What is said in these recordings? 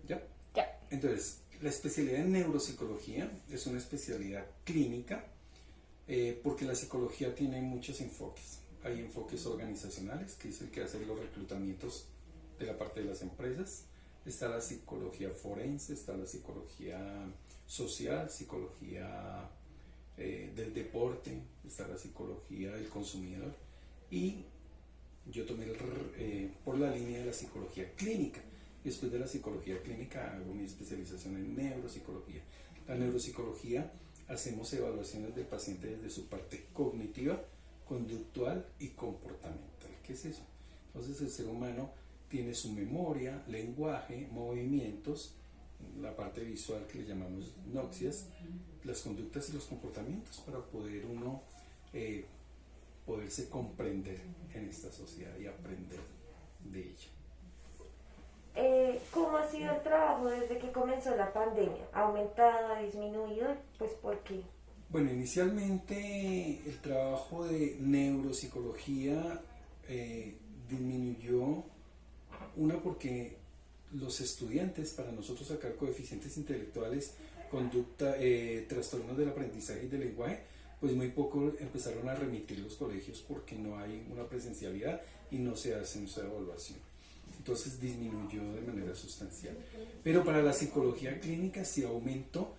¿Ya? Ya. Entonces, la especialidad en neuropsicología es una especialidad clínica porque la psicología tiene muchos enfoques. Hay enfoques organizacionales, que es el que hace los reclutamientos de la parte de las empresas. Está la psicología forense, está la psicología social, psicología del deporte, está la psicología del consumidor y yo tomé por la línea de la psicología clínica. Después de la psicología clínica hago mi especialización en neuropsicología. La neuropsicología hacemos evaluaciones del paciente desde su parte cognitiva, conductual y comportamental. ¿Qué es eso? Entonces el ser humano tiene su memoria, lenguaje, movimientos, la parte visual que le llamamos noxias, las conductas y los comportamientos para poder uno poderse comprender en esta sociedad y aprender de ella. ¿Cómo ha sido el trabajo desde que comenzó la pandemia? ¿Ha aumentado, ha disminuido? Pues ¿por qué? Bueno, inicialmente el trabajo de neuropsicología disminuyó, una porque los estudiantes, para nosotros sacar coeficientes intelectuales, conducta, trastornos del aprendizaje y del lenguaje, pues muy poco empezaron a remitir los colegios porque no hay una presencialidad y no se hace esa evaluación. Entonces disminuyó de manera sustancial. Pero para la psicología clínica sí aumentó,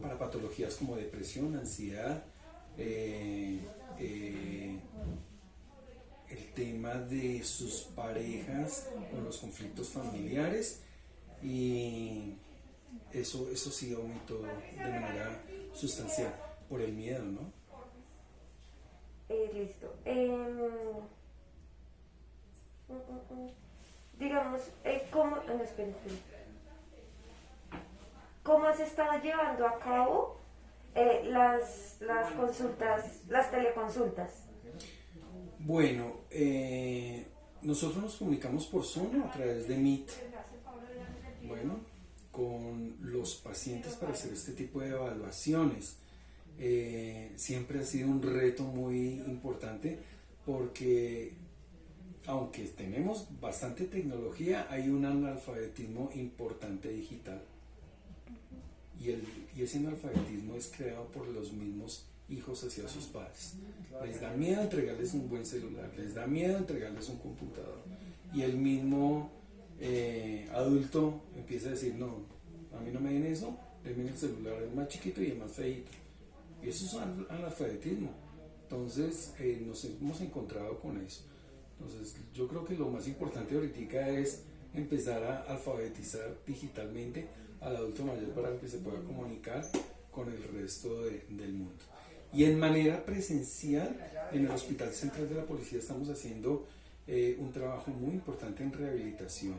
para patologías como depresión, ansiedad, el tema de sus parejas o los conflictos familiares, y eso sí aumentó de manera sustancial por el miedo, ¿no? Listo. Digamos, ¿cómo, no, espera. ¿Cómo has estado llevando a cabo las consultas, las teleconsultas? Bueno, nosotros nos comunicamos por Zoom a través de Meet, bueno, con los pacientes para hacer este tipo de evaluaciones. Siempre ha sido un reto muy importante porque aunque tenemos bastante tecnología, hay un analfabetismo importante digital. Y ese analfabetismo es creado por los mismos hijos hacia sus padres. Les da miedo entregarles un buen celular, les da miedo entregarles un computador. Y el mismo adulto empieza a decir, no, a mí no me den eso, denme el celular, es más chiquito y es más feíto. Y eso es analfabetismo. Entonces nos hemos encontrado con eso. Entonces yo creo que lo más importante ahorita es empezar a alfabetizar digitalmente al adulto mayor para que se pueda comunicar con el resto del mundo. Y en manera presencial, en el Hospital Central de la Policía estamos haciendo un trabajo muy importante en rehabilitación.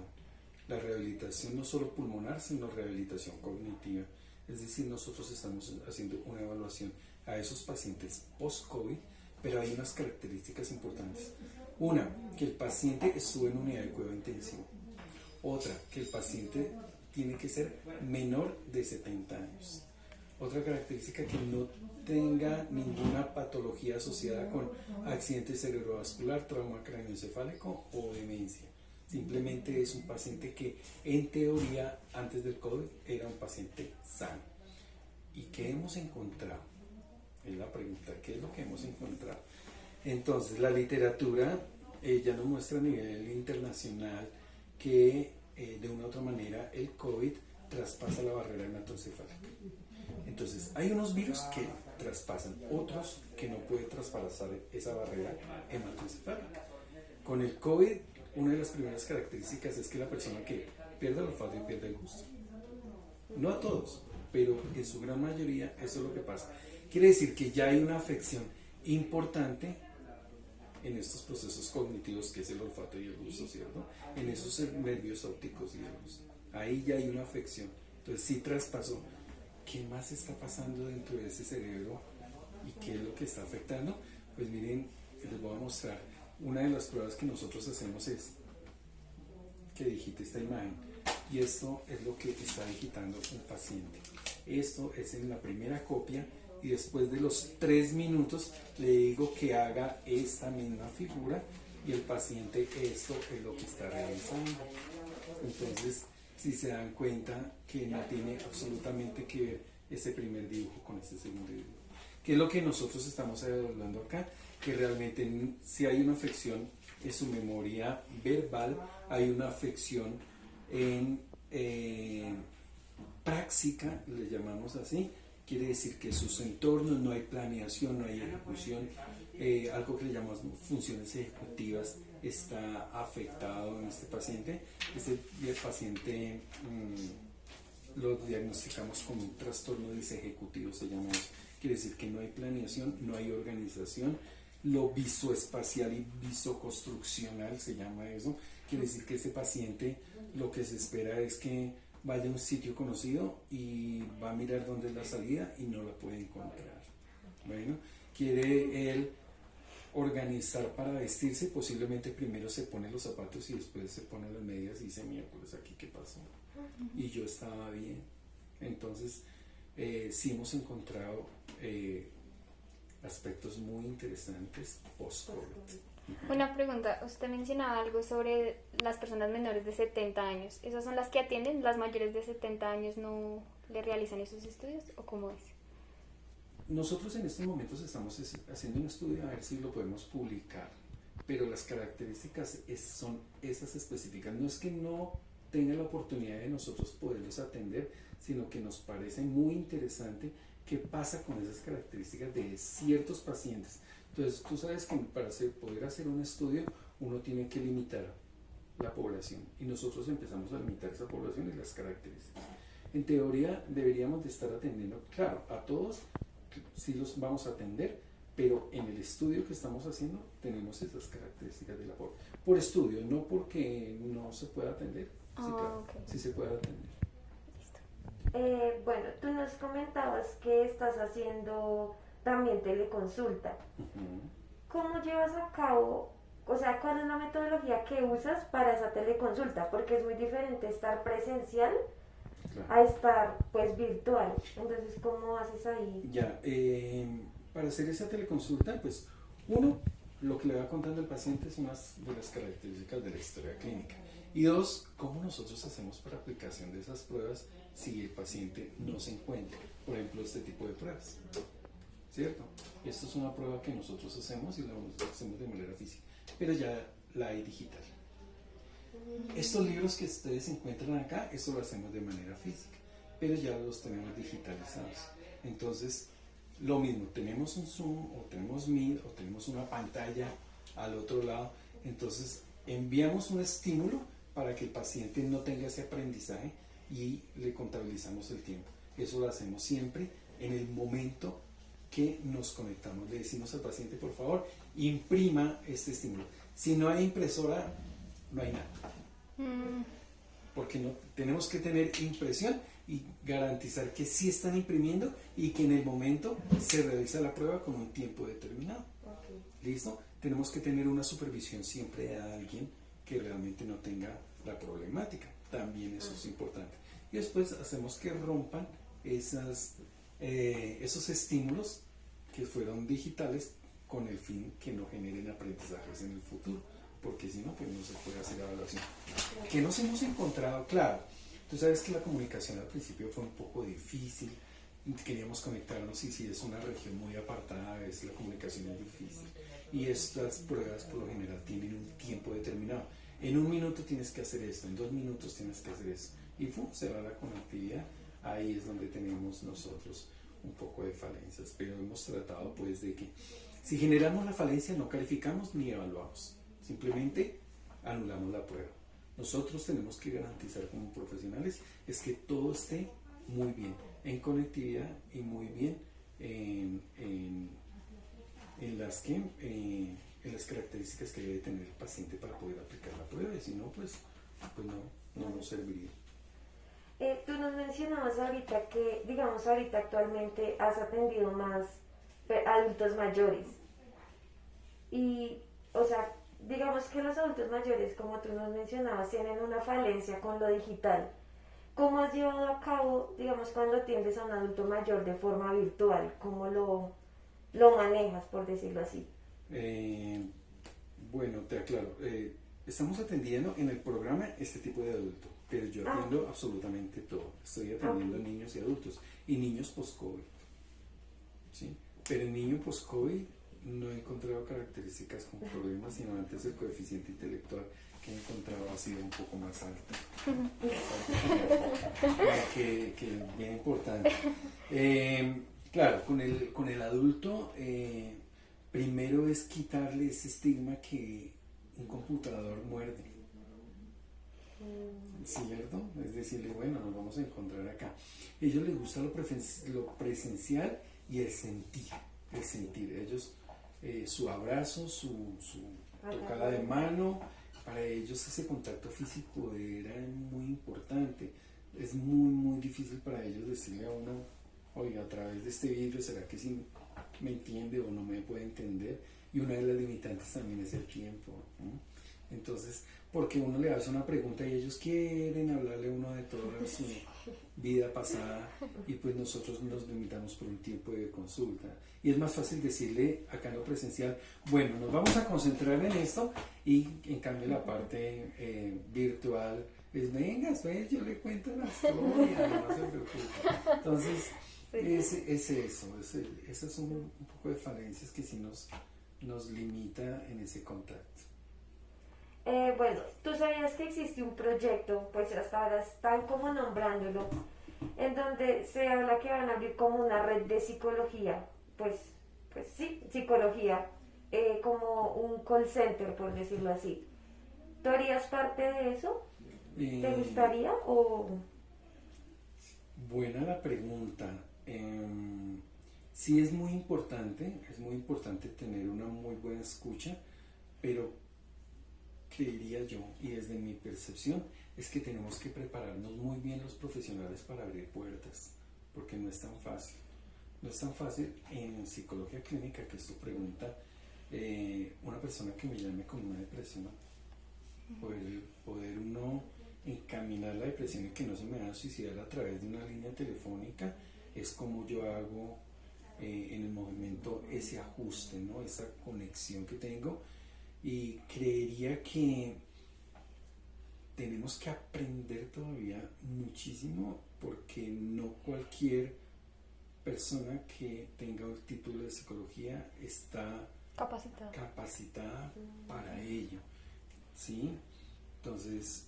La rehabilitación no solo pulmonar, sino rehabilitación cognitiva. Es decir, nosotros estamos haciendo una evaluación a esos pacientes post-COVID, pero hay unas características importantes. Una, que el paciente estuvo en unidad de cuidado intensivo. Otra, que el paciente tiene que ser menor de 70 años. Otra característica, que no tenga ninguna patología asociada con accidente cerebrovascular, trauma craneoencefálico o demencia. Simplemente es un paciente que en teoría antes del COVID era un paciente sano. ¿Y qué hemos encontrado? Es la pregunta, ¿qué es lo que hemos encontrado? Entonces la literatura ya nos muestra a nivel internacional que de una u otra manera el COVID traspasa la barrera hematoencefálica. Entonces hay unos virus que traspasan, otros que no pueden traspasar esa barrera hematoencefálica. Con el COVID, una de las primeras características es que la persona que pierde el olfato y pierde el gusto. No a todos, pero en su gran mayoría eso es lo que pasa. Quiere decir que ya hay una afección importante en estos procesos cognitivos que es el olfato y el gusto, ¿cierto? En esos nervios ópticos y el gusto. Ahí ya hay una afección. Entonces sí traspasó. ¿Qué más está pasando dentro de ese cerebro y qué es lo que está afectando? Pues miren, les voy a mostrar. Una de las pruebas que nosotros hacemos es que digite esta imagen. Y esto es lo que está digitando un paciente. Esto es en la primera copia. Y después de los 3 minutos le digo que haga esta misma figura y el paciente esto es lo que está realizando. Entonces si se dan cuenta que no tiene absolutamente que ver ese primer dibujo con este segundo dibujo. ¿Qué es lo que nosotros estamos hablando acá? Que realmente si hay una afección en su memoria verbal, hay una afección en práctica, le llamamos así, quiere decir que sus entornos no hay planeación, no hay ejecución, algo que le llamamos funciones ejecutivas está afectado en este paciente. Este paciente lo diagnosticamos como un trastorno disejecutivo, se llama eso. Quiere decir que no hay planeación, no hay organización, lo visoespacial y visoconstruccional se llama eso. Quiere decir que ese paciente lo que se espera es que vaya a un sitio conocido y va a mirar dónde es la salida y no la puede encontrar. Bueno, quiere él organizar para vestirse, posiblemente primero se pone los zapatos y después se pone las medias y dice, miércoles, ¿aquí qué pasó? Y yo estaba bien. Entonces, sí hemos encontrado aspectos muy interesantes post-COVID. Una pregunta, usted mencionaba algo sobre las personas menores de 70 años. ¿Esas son las que atienden? ¿Las mayores de 70 años no le realizan esos estudios o cómo es? Nosotros en estos momentos estamos haciendo un estudio a ver si lo podemos publicar, pero las características son esas específicas. No es que no tenga la oportunidad de nosotros poderlos atender, sino que nos parece muy interesante qué pasa con esas características de ciertos pacientes. Entonces, tú sabes que para poder hacer un estudio, uno tiene que limitar la población, y nosotros empezamos a limitar esa población y las características. En teoría, deberíamos de estar atendiendo, claro, a todos, sí los vamos a atender, pero en el estudio que estamos haciendo tenemos esas características de la población. Por estudio, no porque no se pueda atender. Sí, claro, okay. Sí se puede atender. Listo. Bueno, tú nos comentabas que estás haciendo también teleconsulta. ¿Cómo llevas a cabo, o sea, cuál es la metodología que usas para esa teleconsulta? Porque es muy diferente estar presencial a estar pues virtual. Entonces, ¿cómo haces ahí? Ya, para hacer esa teleconsulta, pues uno, lo que le va contando el paciente es una de las características de la historia clínica. Y dos, cómo nosotros hacemos para aplicación de esas pruebas si el paciente no se encuentra. Por ejemplo, este tipo de pruebas. ¿Cierto? Esto es una prueba que nosotros hacemos y la hacemos de manera física, pero ya la hay digital. Estos libros que ustedes encuentran acá, eso lo hacemos de manera física, pero ya los tenemos digitalizados. Entonces, lo mismo, tenemos un Zoom, o tenemos Meet, o tenemos una pantalla al otro lado. Entonces, enviamos un estímulo para que el paciente no tenga ese aprendizaje y le contabilizamos el tiempo. Eso lo hacemos siempre en el momento que nos conectamos. Le decimos al paciente, por favor, imprima este estímulo. Si no hay impresora, no hay nada. Porque no, tenemos que tener impresión y garantizar que sí están imprimiendo y que en el momento se realiza la prueba con un tiempo determinado. ¿Listo? Tenemos que tener una supervisión siempre de alguien que realmente no tenga la problemática. También eso es importante. Y después hacemos que rompan esos estímulos que fueron digitales con el fin que no generen aprendizajes en el futuro, porque si no, pues no se puede hacer evaluación. ¿Qué nos hemos encontrado? Claro, tú sabes que la comunicación al principio fue un poco difícil, queríamos conectarnos y si es una región muy apartada, a veces la comunicación es difícil. Y estas pruebas por lo general tienen un tiempo determinado. En 1 minuto tienes que hacer esto, en 2 minutos tienes que hacer eso. Y se va la conectividad. Ahí es donde tenemos nosotros un poco de falencias, pero hemos tratado pues de que si generamos la falencia no calificamos ni evaluamos, simplemente anulamos la prueba. Nosotros tenemos que garantizar como profesionales es que todo esté muy bien en conectividad y muy bien en las características que debe tener el paciente para poder aplicar la prueba, y si no, pues no nos serviría. Tú nos mencionabas ahorita que, digamos, ahorita actualmente has atendido más adultos mayores. Y, o sea, digamos que los adultos mayores, como tú nos mencionabas, tienen una falencia con lo digital. ¿Cómo has llevado a cabo, digamos, cuando atiendes a un adulto mayor de forma virtual? ¿Cómo lo manejas, por decirlo así? Bueno, te aclaro. Estamos atendiendo en el programa este tipo de adulto. pero yo atiendo absolutamente todo. Estoy atendiendo niños y adultos y niños post-COVID, ¿sí? Pero en niño post-COVID no he encontrado características con problemas, sino antes el coeficiente intelectual que he encontrado ha sido un poco más alto. que es bien importante. Claro, con el adulto, primero es quitarle ese estigma que un computador muerde. ¿Cierto? Es decirle, bueno, nos vamos a encontrar acá. A ellos les gusta lo presencial y el sentir. Ellos, su abrazo, su tocada de mano, para ellos ese contacto físico era muy importante. Es muy, muy difícil para ellos decirle a uno, oiga, a través de este vidrio, ¿será que sí me entiende o no me puede entender? Y una de las limitantes también es el tiempo, ¿no? Entonces, porque uno le hace una pregunta y ellos quieren hablarle a uno de toda su vida pasada y pues nosotros nos limitamos por un tiempo de consulta. Y es más fácil decirle acá en lo presencial, bueno, nos vamos a concentrar en esto, y en cambio la parte virtual es, venga, yo le cuento la historia, no se preocupe. Entonces, es eso, esas son un poco de falencias que sí nos limita en ese contacto. Bueno, tú sabías que existe un proyecto, pues hasta ahora están como nombrándolo, en donde se habla que van a abrir como una red de psicología, pues sí, psicología, como un call center, por decirlo así. ¿Tú harías parte de eso? ¿Te gustaría o...? Buena la pregunta. Sí, es muy importante tener una muy buena escucha, pero creería yo, y desde mi percepción, es que tenemos que prepararnos muy bien los profesionales para abrir puertas, porque no es tan fácil. No es tan fácil en psicología clínica, que es tu pregunta, una persona que me llame con una depresión, poder uno encaminar la depresión y que no se me vaya a suicidar a través de una línea telefónica, es como yo hago en el movimiento ese ajuste, ¿no? Esa conexión que tengo. Y creería que tenemos que aprender todavía muchísimo, porque no cualquier persona que tenga el título de psicología está capacitada para ello, ¿sí? Entonces,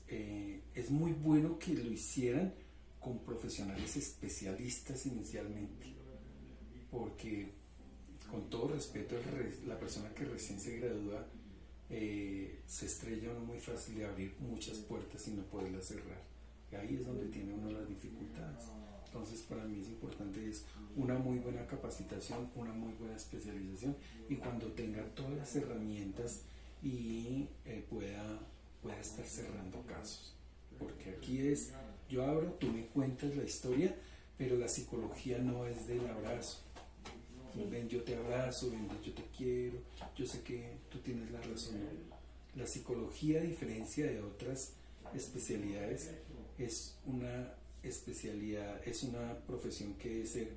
es muy bueno que lo hicieran con profesionales especialistas inicialmente, porque con todo respeto, la persona que recién se gradúa se estrella uno muy fácil de abrir muchas puertas y no poderlas cerrar. Y ahí es donde tiene uno las dificultades. Entonces, para mí es importante una muy buena capacitación, una muy buena especialización, y cuando tenga todas las herramientas y pueda estar cerrando casos. Porque aquí yo abro, tú me cuentas la historia, pero la psicología no es del abrazo. Ven, yo te abrazo, ven, yo te quiero, yo sé que tú tienes la razón. La psicología, a diferencia de otras especialidades, es una especialidad, es una profesión que debe ser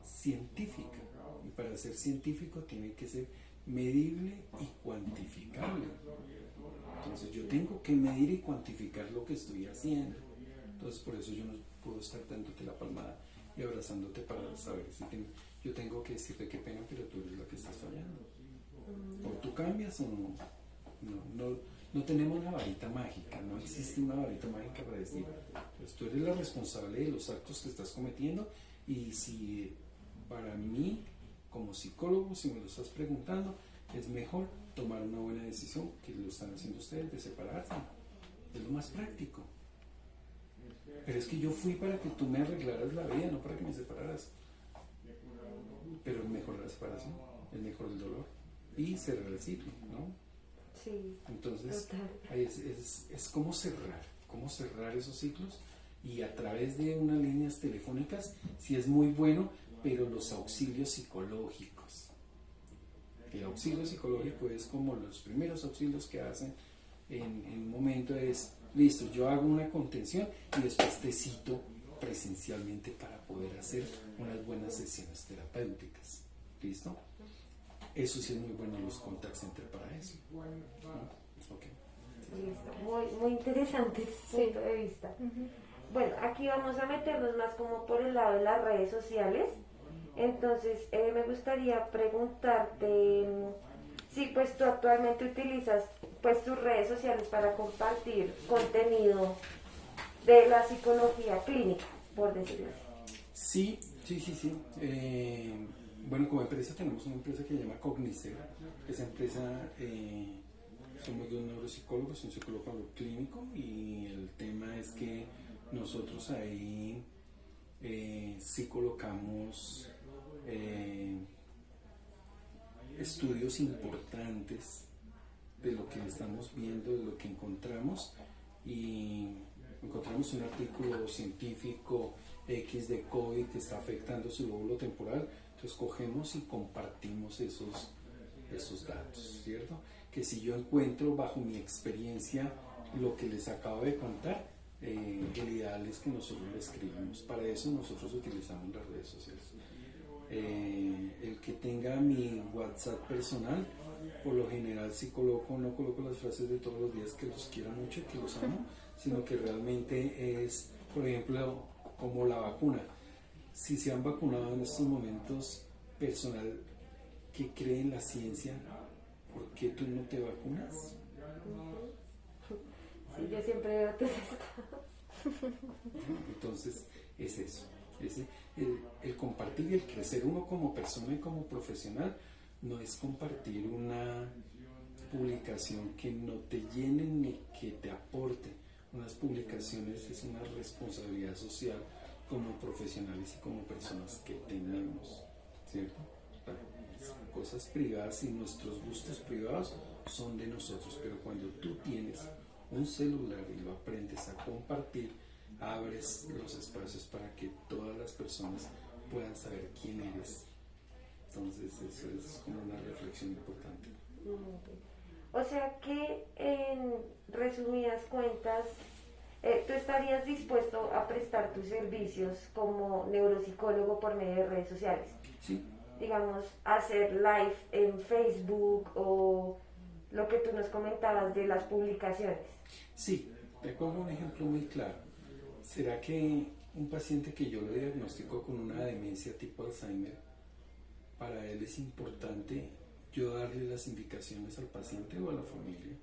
científica, y para ser científico tiene que ser medible y cuantificable. Entonces yo tengo que medir y cuantificar lo que estoy haciendo. Entonces por eso yo no puedo estar dándote la palmada y abrazándote para saber si yo tengo que decirte qué pena, pero tú eres la que estás fallando. O tú cambias o no tenemos una varita mágica, no existe una varita mágica para decir, pues tú eres la responsable de los actos que estás cometiendo, y si para mí, como psicólogo, si me lo estás preguntando, es mejor tomar una buena decisión, que lo están haciendo ustedes, de separarse. Es lo más práctico. Pero es que yo fui para que tú me arreglaras la vida, no para que me separaras. Pero es mejor la separación, es mejor el dolor y cerrar el ciclo, ¿no? Sí. Entonces, es como cerrar esos ciclos, y a través de unas líneas telefónicas sí es muy bueno, pero los auxilios psicológicos. El auxilio psicológico es como los primeros auxilios que hacen en un momento, es, listo, yo hago una contención y después te cito presencialmente para poder hacer unas buenas sesiones terapéuticas. ¿Listo? Eso sí es muy bueno, los contact center para eso. ¿No? Okay. Listo, muy interesante ese punto de vista. Bueno, aquí vamos a meternos más como por el lado de las redes sociales. Entonces, me gustaría preguntarte si pues tú actualmente utilizas pues tus redes sociales para compartir contenido de la psicología clínica, por decirlo así. Sí, sí, sí, sí. Bueno, como empresa tenemos una empresa que se llama Cognicer. Esa empresa, somos dos neuropsicólogos, un psicólogo clínico, y el tema es que nosotros ahí sí colocamos estudios importantes de lo que estamos viendo, de lo que encontramos, y encontramos un artículo científico X de COVID que está afectando su lóbulo temporal, entonces cogemos y compartimos esos datos, ¿cierto? Que si yo encuentro bajo mi experiencia lo que les acabo de contar, el ideal es que nosotros lo escribamos. Para eso nosotros utilizamos las redes sociales. El que tenga mi WhatsApp personal, por lo general sí no coloco las frases de todos los días que los quiero mucho, que los amo, sino que realmente es, por ejemplo, como la vacuna. Si se han vacunado en estos momentos, personal que cree en la ciencia, ¿por qué tú no te vacunas? Sí, yo siempre veo tus estados. Entonces, es eso. El compartir y el crecer uno como persona y como profesional no es compartir una publicación que no te llene ni que te aporte. Unas publicaciones es una responsabilidad social como profesionales y como personas que tenemos, ¿cierto? Las cosas privadas y nuestros gustos privados son de nosotros, pero cuando tú tienes un celular y lo aprendes a compartir, abres los espacios para que todas las personas puedan saber quién eres. Entonces eso es como una reflexión importante. O sea que en resumidas cuentas, tú estarías dispuesto a prestar tus servicios como neuropsicólogo por medio de redes sociales. Sí. Digamos, hacer live en Facebook o lo que tú nos comentabas de las publicaciones. Sí, te pongo un ejemplo muy claro. ¿Será que un paciente que yo lo diagnostico con una demencia tipo Alzheimer, para él es importante yo darle las indicaciones al paciente o a la familia?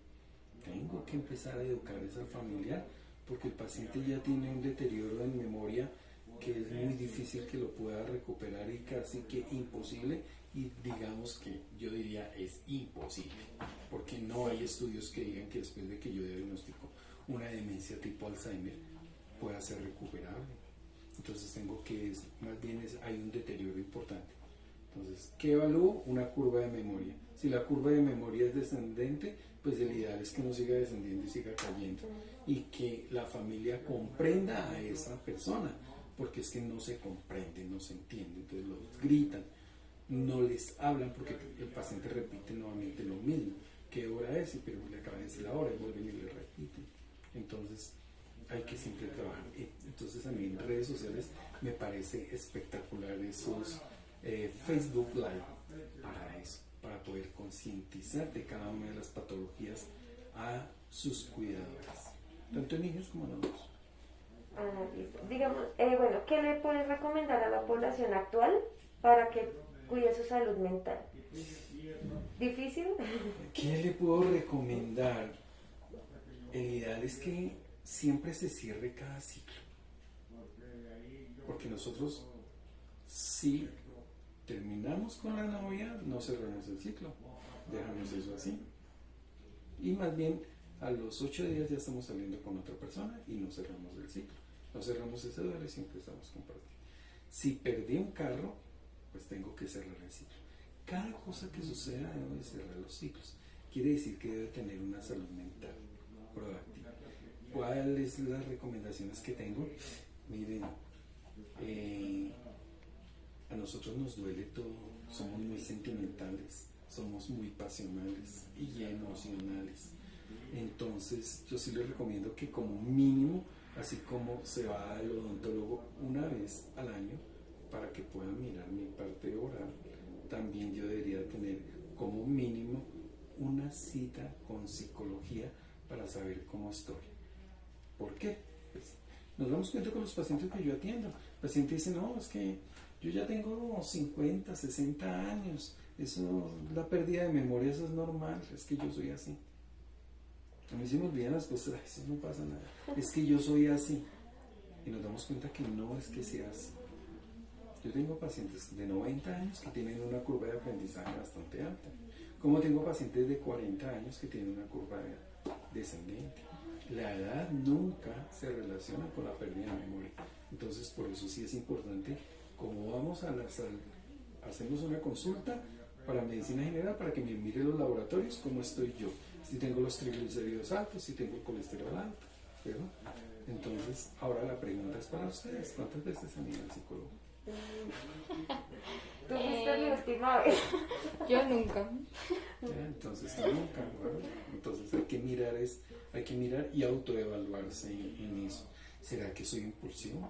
Tengo que empezar a educar a esa familia porque el paciente ya tiene un deterioro en memoria que es muy difícil que lo pueda recuperar y casi que imposible, y digamos que yo diría es imposible, porque no hay estudios que digan que después de que yo diagnostico una demencia tipo Alzheimer pueda ser recuperable. Entonces hay un deterioro importante. Entonces, ¿qué evalúo? Una curva de memoria. Si la curva de memoria es descendente, pues el ideal es que no siga descendiendo y siga cayendo, y que la familia comprenda a esa persona, porque es que no se comprende, no se entiende, entonces los gritan, no les hablan porque el paciente repite nuevamente lo mismo. ¿Qué hora es? Pero le acaba de decir la hora y vuelven y le repiten. Entonces hay que siempre trabajar. Entonces a mí en redes sociales me parece espectacular esos Facebook Live para eso, para poder concientizar de cada una de las patologías a sus cuidadores, tanto en niños como en adultos. Digamos, bueno, ¿qué le puedes recomendar a la población actual para que cuide su salud mental? ¿Difícil? ¿Qué le puedo recomendar? El ideal es que siempre se cierre cada ciclo, porque nosotros, si terminamos con la novia, no cerramos el ciclo, dejamos eso así, y más bien a los 8 días ya estamos saliendo con otra persona y no cerramos el ciclo, no cerramos ese duelo y siempre estamos compartiendo. Si perdí un carro, pues tengo que cerrar el ciclo. Cada cosa que suceda debo de cerrar los ciclos. Quiere decir que debe tener una salud mental proactiva. ¿Cuáles son las recomendaciones que tengo? Miren, a nosotros nos duele todo, somos muy sentimentales, somos muy pasionales y emocionales. Entonces yo sí les recomiendo que como mínimo, así como se va al odontólogo una vez al año para que puedan mirar mi parte oral, también yo debería tener como mínimo una cita con psicología para saber cómo estoy. ¿Por qué? Pues, nos damos cuenta con los pacientes que yo atiendo. El paciente dice, no, es que yo ya tengo 50, 60 años, eso, la pérdida de memoria, eso es normal, es que yo soy así. A mí se me olvidan las cosas, eso no pasa nada, es que yo soy así. Y nos damos cuenta que no es que sea así. Yo tengo pacientes de 90 años que tienen una curva de aprendizaje bastante alta, como tengo pacientes de 40 años que tienen una curva descendente. La edad nunca se relaciona con la pérdida de memoria. Entonces, por eso sí es importante, como vamos hacemos una consulta para medicina general, para que me mire los laboratorios, cómo estoy yo, si tengo los triglicéridos altos, si tengo el colesterol alto, ¿verdad? Entonces, ahora la pregunta es para ustedes, ¿cuántas veces han ido al psicólogo? ¿Tú fuiste mi última vez? Yo nunca. Ya, entonces, nunca, ¿verdad? Entonces hay que mirar y autoevaluarse en eso. ¿Será que soy impulsivo?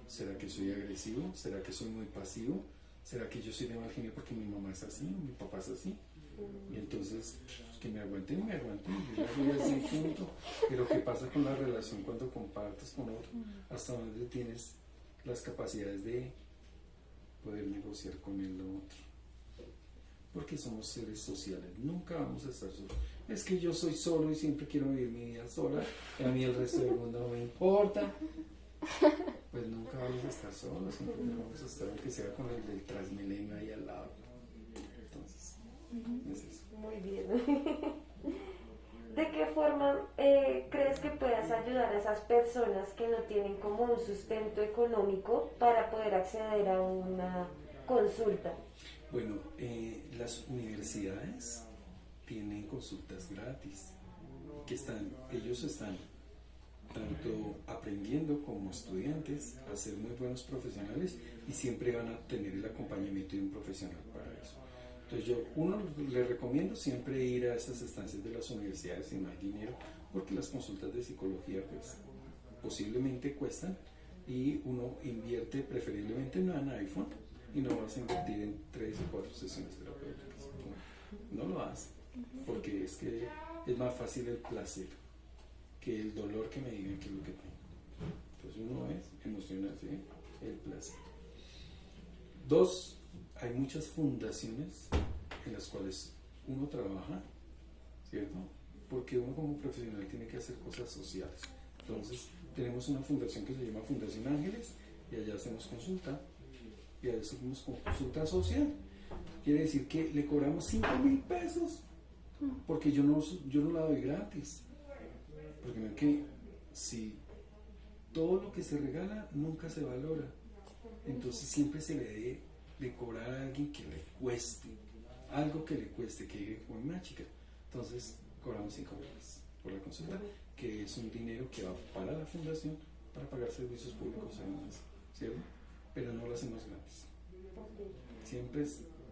¿Será que soy agresivo? ¿Será que soy muy pasivo? ¿Será que yo soy de mal genio porque mi mamá es así o mi papá es así? Y entonces, que me aguanten, yo ya soy así, punto. Pero ¿qué pasa con la relación cuando compartes con otro? ¿Hasta dónde tienes las capacidades de poder negociar con el otro? Porque somos seres sociales, nunca vamos a estar solos. Es que yo soy solo y siempre quiero vivir mi vida sola, a mí el resto del mundo no me importa. Pues nunca vamos a estar solos, siempre vamos a estar, aunque sea con el del Transmilenio ahí al lado. Entonces, es eso. Muy bien. ¿De qué forma crees que puedas ayudar a esas personas que no tienen como un sustento económico para poder acceder a una consulta? Bueno, las universidades tienen consultas gratis, ellos están tanto aprendiendo como estudiantes a ser muy buenos profesionales y siempre van a tener el acompañamiento de un profesional para eso. Entonces les recomiendo siempre ir a esas estancias de las universidades si no hay dinero, porque las consultas de psicología pues posiblemente cuestan y uno invierte preferiblemente no en iPhone y no vas a invertir en 3 o 4 sesiones terapéuticas. No lo hace, porque es que es más fácil el placer que el dolor que me digan qué es lo que tengo. Entonces uno es emocional, ¿sí? El placer. 2, hay muchas fundaciones en las cuales uno trabaja, ¿cierto? Porque uno como profesional tiene que hacer cosas sociales. Entonces tenemos una fundación que se llama Fundación Ángeles y allá hacemos consulta y allá hacemos consulta social. Quiere decir que le cobramos 5,000 pesos porque yo no la doy gratis. Porque no, que si todo lo que se regala nunca se valora, entonces siempre se le debe de cobrar a alguien que le cueste, algo que le cueste, que llegue con una chica. Entonces cobramos 5,000 por la consulta, que es un dinero que va para la fundación para pagar servicios públicos además, ¿cierto? Pero no lo hacemos gratis. Siempre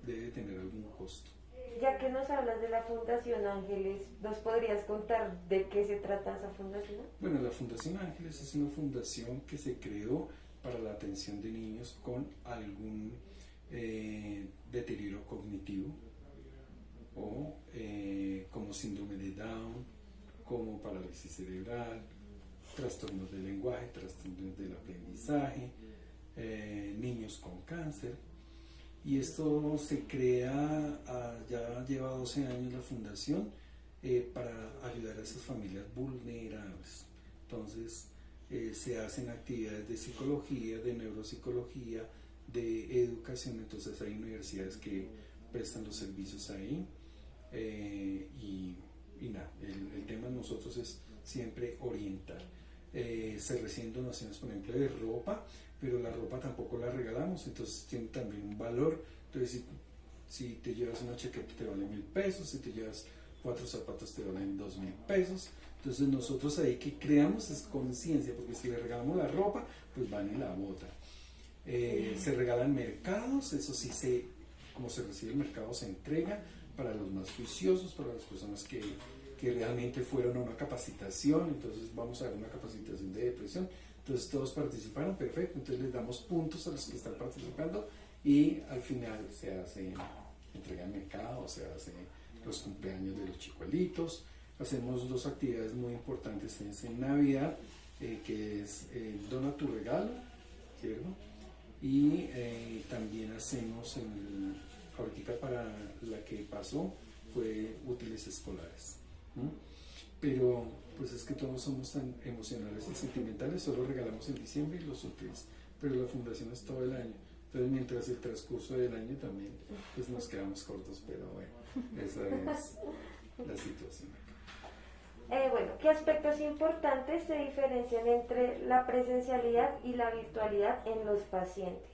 debe tener algún costo. Ya que nos hablas de la Fundación Ángeles, ¿nos podrías contar de qué se trata esa fundación? Bueno, la Fundación Ángeles es una fundación que se creó para la atención de niños con algún deterioro cognitivo o como síndrome de Down, como parálisis cerebral, trastornos del lenguaje, trastornos del aprendizaje, niños con cáncer. Y esto se crea, ya lleva 12 años la fundación, para ayudar a esas familias vulnerables. Entonces se hacen actividades de psicología, de neuropsicología, de educación. Entonces hay universidades que prestan los servicios ahí, y nada, el tema de nosotros es siempre orientar. Se reciben donaciones, por ejemplo, de ropa, pero la ropa tampoco la regalamos, entonces tiene también un valor. Entonces si te llevas una chaqueta te vale 1,000 pesos, si te llevas 4 zapatos te valen 2,000 pesos. Entonces nosotros ahí que creamos es conciencia, porque si le regalamos la ropa, pues van y la botan. Se regalan mercados, eso sí, como se recibe el mercado se entrega para los más juiciosos, para las personas que realmente fueron a una capacitación. Entonces vamos a dar una capacitación de depresión, entonces todos participaron, perfecto, entonces les damos puntos a los que están participando y al final se hace entrega de mercado, se hace los cumpleaños de los chicuelitos, hacemos dos actividades muy importantes. Es en Navidad, que es Dona tu regalo, ¿cierto? Y también hacemos, ahorita para la que pasó, fue útiles escolares. ¿No? Pero pues es que todos somos tan emocionales y sentimentales, solo regalamos en diciembre los útiles, pero la fundación es todo el año. Entonces mientras el transcurso del año también pues nos quedamos cortos, pero bueno, esa es la situación acá. Bueno, ¿qué aspectos importantes se diferencian entre la presencialidad y la virtualidad en los pacientes?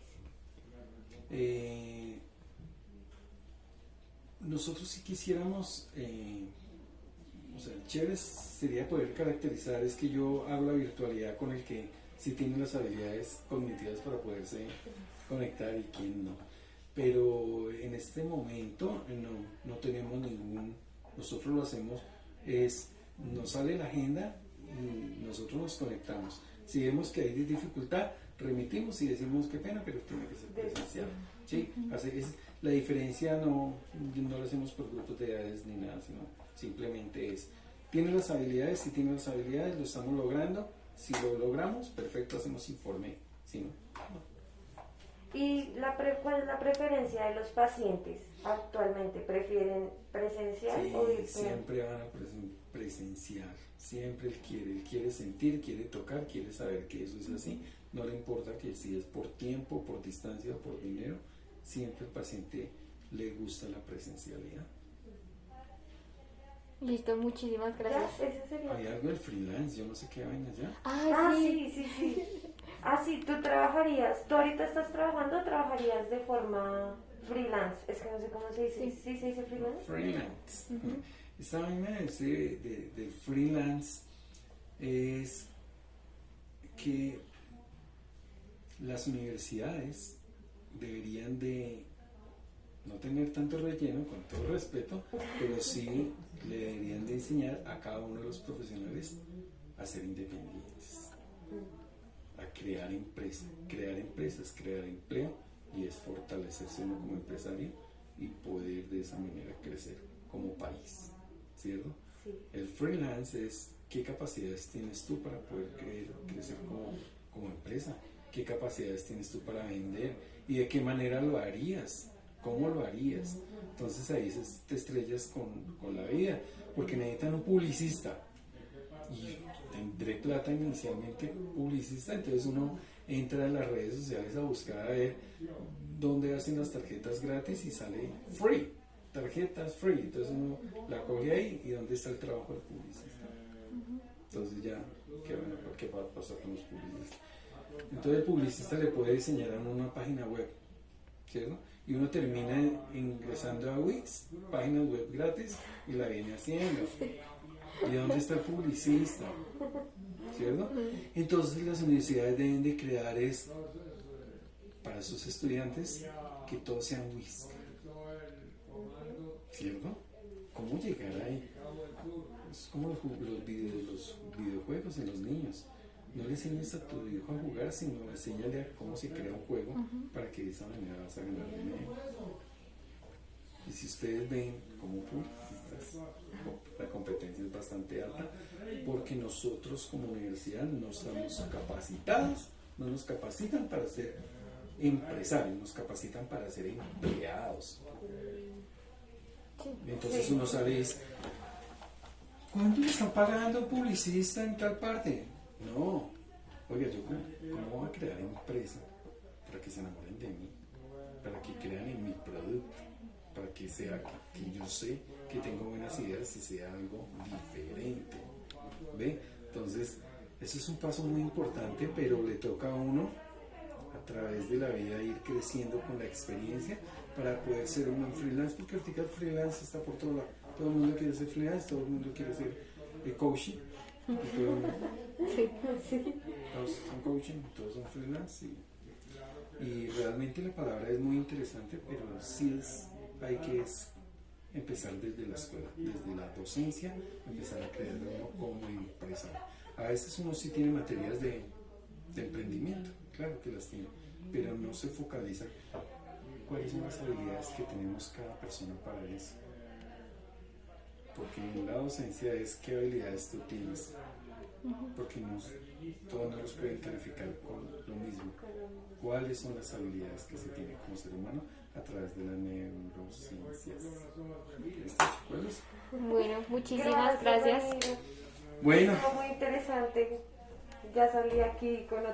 Nosotros si quisiéramos, o sea, chévere sería poder caracterizar, es que yo hago la virtualidad con el que sí tiene las habilidades cognitivas para poderse conectar y quien no. Pero en este momento no tenemos ningún, nosotros lo hacemos, nos sale la agenda y nosotros nos conectamos. Si vemos que hay dificultad, remitimos y decimos qué pena, pero tiene que ser presencial. ¿Sí? La diferencia no la hacemos por grupos de edades ni nada, sino simplemente tiene las habilidades, si tiene las habilidades, lo estamos logrando, si lo logramos, perfecto, hacemos informe, ¿sí? ¿No? ¿Y cuál es la preferencia de los pacientes actualmente? ¿Prefieren presencial o virtual? Siempre van a presencial, siempre él quiere sentir, quiere tocar, quiere saber que eso es así, no le importa que si es por tiempo, por distancia o por dinero, siempre al paciente le gusta la presencialidad. Listo, muchísimas gracias. ¿Ya? ¿Eso sería? Hay algo del freelance, yo no sé qué vaina ya. Sí. Sí, tú ahorita estás trabajando o trabajarías de forma freelance, es que no sé cómo se dice, ¿sí se dice freelance? Freelance. Esta vaina de freelance es que las universidades deberían de no tener tanto relleno, con todo respeto, pero sí le deberían de enseñar a cada uno de los profesionales a ser independientes, a crear empresas, crear empleo, y es fortalecerse uno como empresario y poder de esa manera crecer como país, ¿cierto? Sí. El freelance es qué capacidades tienes tú para poder crecer como empresa, qué capacidades tienes tú para vender y de qué manera lo harías, cómo lo harías. Entonces ahí te estrellas con la vida, porque necesitan un publicista y tendré plata inicialmente publicista, entonces uno entra a las redes sociales a buscar a ver dónde hacen las tarjetas gratis y sale free, tarjetas free, entonces uno la coge ahí y dónde está el trabajo del publicista. Entonces ya, ¿qué va a pasar con los publicistas? Entonces el publicista le puede diseñar a uno una página web, ¿cierto? Y uno termina ingresando a Wix, páginas web gratis, y la viene haciendo. ¿Y dónde está el publicista? ¿Cierto? Entonces las universidades deben de crear para sus estudiantes que todos sean Wix. ¿Cierto? ¿Cómo llegar ahí? Es como los videojuegos en los niños. No le enseñes a tu hijo a jugar, sino enséñale a cómo se crea un juego para que de esa manera vas a ganar dinero. Y si ustedes ven como publicistas, la competencia es bastante alta, porque nosotros como universidad no estamos capacitados, no nos capacitan para ser empresarios, nos capacitan para ser empleados. Entonces uno sale y dice, ¿cuánto le están pagando a un publicista en tal parte? No, oiga, yo ¿cómo voy a crear empresa para que se enamoren de mí, para que crean en mi producto, para que sea que yo sé que tengo buenas ideas y sea algo diferente? ¿Ve? Entonces, eso es un paso muy importante, pero le toca a uno a través de la vida ir creciendo con la experiencia para poder ser un buen freelance, porque ahorita el freelance está por todo lado. Todo el mundo quiere ser freelance, todo el mundo quiere ser coaching. Todos son coaching, todos son freelance y realmente la palabra es muy interesante, pero sí hay que empezar desde la escuela, desde la docencia, empezar a creer uno como empresario. A veces uno sí tiene materias de emprendimiento, claro que las tiene, pero no se focaliza cuáles son las habilidades que tenemos cada persona para eso. porque en la docencia es qué habilidades tú tienes, porque todos no los pueden calificar con lo mismo. ¿Cuáles son las habilidades que se tiene como ser humano a través de las neurociencias? ¿Estás de acuerdo? Bueno, muchísimas gracias. Ramiro. Bueno, Estuvo muy interesante. Ya salí aquí con otra